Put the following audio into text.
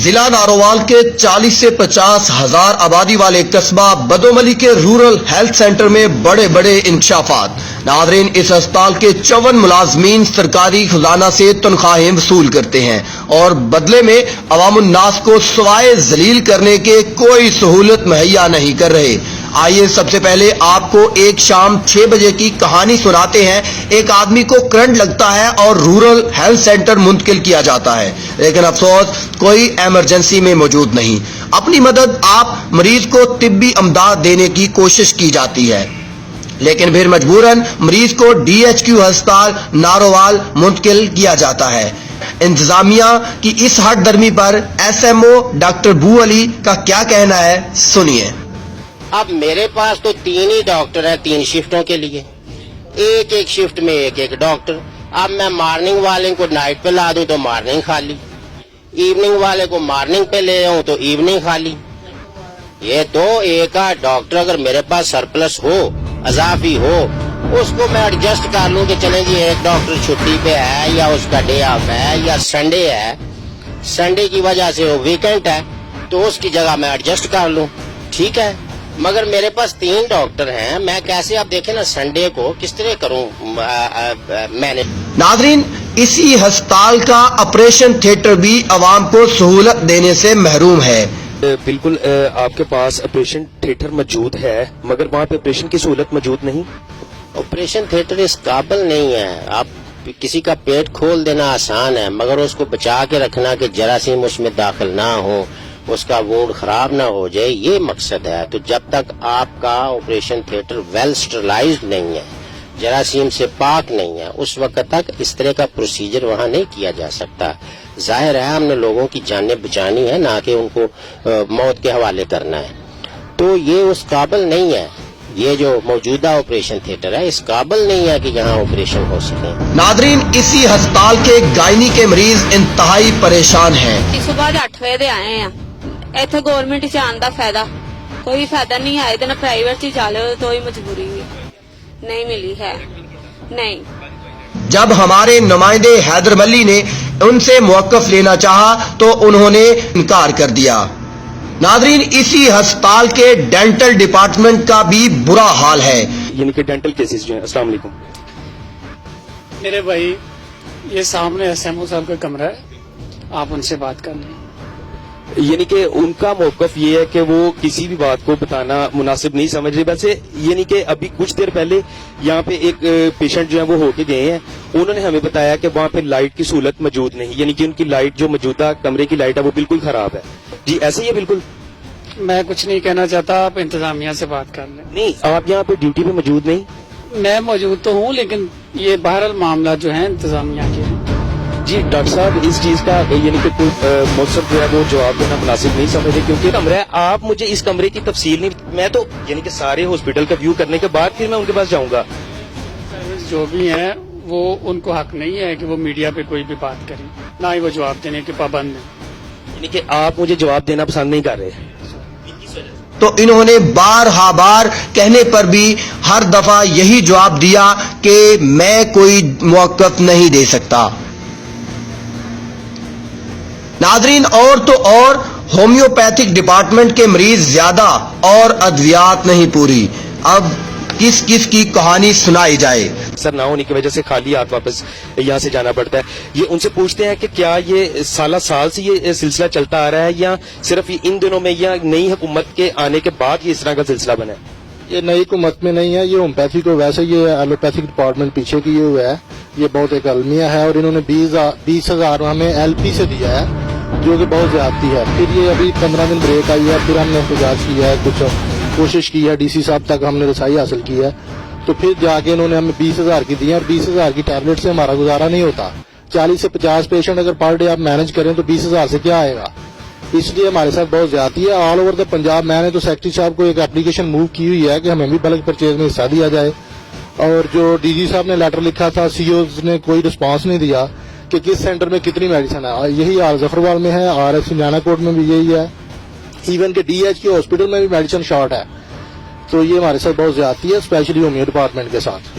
ضلع نارووال کے 40 سے 50 ہزار آبادی والے قصبہ بدوملی کے رورل ہیلتھ سینٹر میں بڑے بڑے انکشافات۔ ناظرین، اس ہسپتال کے 54 ملازمین سرکاری خزانہ سے تنخواہیں وصول کرتے ہیں اور بدلے میں عوام الناس کو سوائے ذلیل کرنے کے کوئی سہولت مہیا نہیں کر رہے۔ آئیے سب سے پہلے آپ کو ایک شام 6 بجے کی کہانی سناتے ہیں۔ ایک آدمی کو کرنٹ لگتا ہے اور رورل ہیلتھ سینٹر منتقل کیا جاتا ہے، لیکن افسوس کوئی ایمرجنسی میں موجود نہیں۔ اپنی مدد آپ مریض کو طبی امداد دینے کی کوشش کی جاتی ہے، لیکن پھر مجبوراً مریض کو DHQ ہسپتال نارووال منتقل کیا جاتا ہے۔ انتظامیہ کی اس ہٹ درمی پر SMO ڈاکٹر بو علی کا کیا کہنا ہے، سنیے۔ اب میرے پاس تو 3 ہی ڈاکٹر ہیں 3 شفٹوں کے لیے، ایک شفٹ میں ایک ڈاکٹر۔ اب میں مارننگ والے کو نائٹ پہ لا دوں تو مارننگ خالی، ایوننگ والے کو مارننگ پہ لے آؤں تو ایوننگ خالی۔ یہ تو ایک ڈاکٹر اگر میرے پاس سرپلس ہو، اضافی ہو، اس کو میں ایڈجسٹ کر لوں کہ چلیں جی ایک ڈاکٹر چھٹی پہ ہے یا اس کا ڈے آف ہے یا سنڈے ہے، سنڈے کی وجہ سے وہ ویکینڈ ہے تو اس کی جگہ میں ایڈجسٹ کر لوں، ٹھیک ہے۔ مگر میرے پاس 3 ڈاکٹر ہیں، میں کیسے آپ دیکھیں نا سنڈے کو کس طرح کروں میں نے۔ ناظرین، اسی ہسپتال کا آپریشن تھیٹر بھی عوام کو سہولت دینے سے محروم ہے۔ بالکل آپ کے پاس آپریشن تھیٹر موجود ہے، مگر وہاں پہ آپریشن کی سہولت موجود نہیں۔ آپریشن تھیٹر اس قابل نہیں ہے۔ آپ کسی کا پیٹ کھول دینا آسان ہے، مگر اس کو بچا کے رکھنا کہ جراثیم اس میں داخل نہ ہو، اس کا وارڈ خراب نہ ہو جائے، یہ مقصد ہے۔ تو جب تک آپ کا آپریشن تھیٹر ویل اسٹرلائزڈ نہیں ہے، جراثیم سے پاک نہیں ہے، اس وقت تک اس طرح کا پروسیجر وہاں نہیں کیا جا سکتا۔ ظاہر ہے ہم نے لوگوں کی جانیں بچانی ہے، نہ کہ ان کو موت کے حوالے کرنا ہے۔ تو یہ اس قابل نہیں ہے، یہ جو موجودہ آپریشن تھیٹر ہے اس قابل نہیں ہے کہ یہاں آپریشن ہو سکے۔ ناظرین، اسی ہسپتال کے گائنی کے مریض انتہائی پریشان ہیں۔ صبح 8 بجے دے آئے ہیں، ایتھے گورنمنٹ سے آن دا فائدہ کوئی فائدہ نہیں ہے، ادھر پرائیویٹ سے چالو تو ہی مجبوری نہیں ملی ہے، نہیں۔ جب ہمارے نمائندے حیدر ملی نے ان سے موقف لینا چاہا تو انہوں نے انکار کر دیا۔ ناظرین، اسی ہسپتال کے ڈینٹل ڈپارٹمنٹ کا بھی برا حال ہے۔ یعنی کہ ڈینٹل کیسز جو ہیں۔ السلام علیکم میرے بھائی، یہ سامنے SMO صاحب کا کمرہ ہے، آپ ان سے بات کر لیں۔ یعنی کہ ان کا موقف یہ ہے کہ وہ کسی بھی بات کو بتانا مناسب نہیں سمجھ رہے۔ ویسے یعنی کہ ابھی کچھ دیر پہلے یہاں پہ ایک پیشنٹ جو ہے وہ ہو کے گئے ہیں، انہوں نے ہمیں بتایا کہ وہاں پہ لائٹ کی سہولت موجود نہیں، یعنی کہ ان کی لائٹ جو موجودہ کمرے کی لائٹ ہے وہ بالکل خراب ہے۔ جی ایسے ہی ہے بالکل؟ میں کچھ نہیں کہنا چاہتا، آپ انتظامیہ سے بات کر لیں۔ نہیں، آپ یہاں پہ ڈیوٹی پہ موجود نہیں؟ میں موجود تو ہوں، لیکن یہ بہرحال معاملات جو ہیں انتظامیہ کے ہیں۔ جی ڈاکٹر صاحب، اس چیز کا یعنی کہ مؤثر جو ہے وہ جواب دینا مناسب نہیں سمجھے، کیونکہ کمرہ ہے، آپ مجھے اس کمرے کی تفصیل نہیں، میں تو یعنی کہ سارے ہاسپٹل کا ویو کرنے کے بعد پھر میں ان کے پاس جاؤں گا۔ سروس جو بھی ہیں وہ ان کو حق نہیں ہے کہ وہ میڈیا پہ کوئی بھی بات کریں، نہ ہی وہ جواب دینے کے پابند ہیں۔ یعنی کہ آپ مجھے جواب دینا پسند نہیں کر رہے۔ تو انہوں نے بار کہنے پر بھی ہر دفعہ یہی جواب دیا کہ میں کوئی موقف نہیں دے سکتا۔ ناظرین، اور تو اور ہومیوپیتھک ڈپارٹمنٹ کے مریض زیادہ اور ادویات نہیں پوری۔ اب کس کس کی کہانی سنائی جائے؟ سر نہ ہونے کی وجہ سے خالی ہاتھ واپس یہاں سے جانا پڑتا ہے۔ یہ ان سے پوچھتے ہیں کہ کیا یہ سال سے یہ سلسلہ چلتا آ رہا ہے یا صرف ان دنوں میں یا نئی حکومت کے آنے کے بعد یہ اس طرح کا سلسلہ بنا ہے؟ یہ نئی حکومت میں نہیں ہے، یہ ہومیوپیتھی کو ویسے یہ ایلوپیتھک ڈپارٹمنٹ پیچھے کیے ہوئے ہے۔ یہ بہت ایک المیہ ہے اور انہوں نے 20,000 ہمیں LP سے دیا ہے، جو کہ بہت زیادتی ہے۔ پھر یہ ابھی 15 دن بریک آئی ہے، پھر ہم نے احتجاج کیا ہے، کچھ کوشش کی ہے، DC صاحب تک ہم نے رسائی حاصل کی ہے، تو پھر جا کے انہوں نے ہمیں 20,000 کی دی ہے، اور 20,000 کی ٹیبلٹ سے ہمارا گزارا نہیں ہوتا۔ 40 سے 50 پیشنٹ اگر پر ڈے آپ مینج کریں تو 20,000 سے کیا آئے گا؟ اس لیے ہمارے ساتھ بہت زیادتی ہے آل اوور دا پنجاب۔ میں نے تو سیکرٹری صاحب کو ایک اپلیکیشن موو کی ہوئی ہے کہ ہمیں بھی بلک پرچیز میں حصہ دیا جائے، اور جو DG صاحب نے لیٹر لکھا تھا COs نے کوئی رسپانس نہیں دیا کہ کس سینٹر میں کتنی میڈیسن ہے۔ یہی حال ظفروال میں ہے، RS سنجانا کوٹ میں بھی یہی ہے، ایون کہ DHQ ہاسپٹل میں بھی میڈیسن شارٹ ہے۔ تو یہ ہمارے ساتھ بہت زیادتی ہے، اسپیشلی ہومیو ڈپارٹمنٹ کے ساتھ۔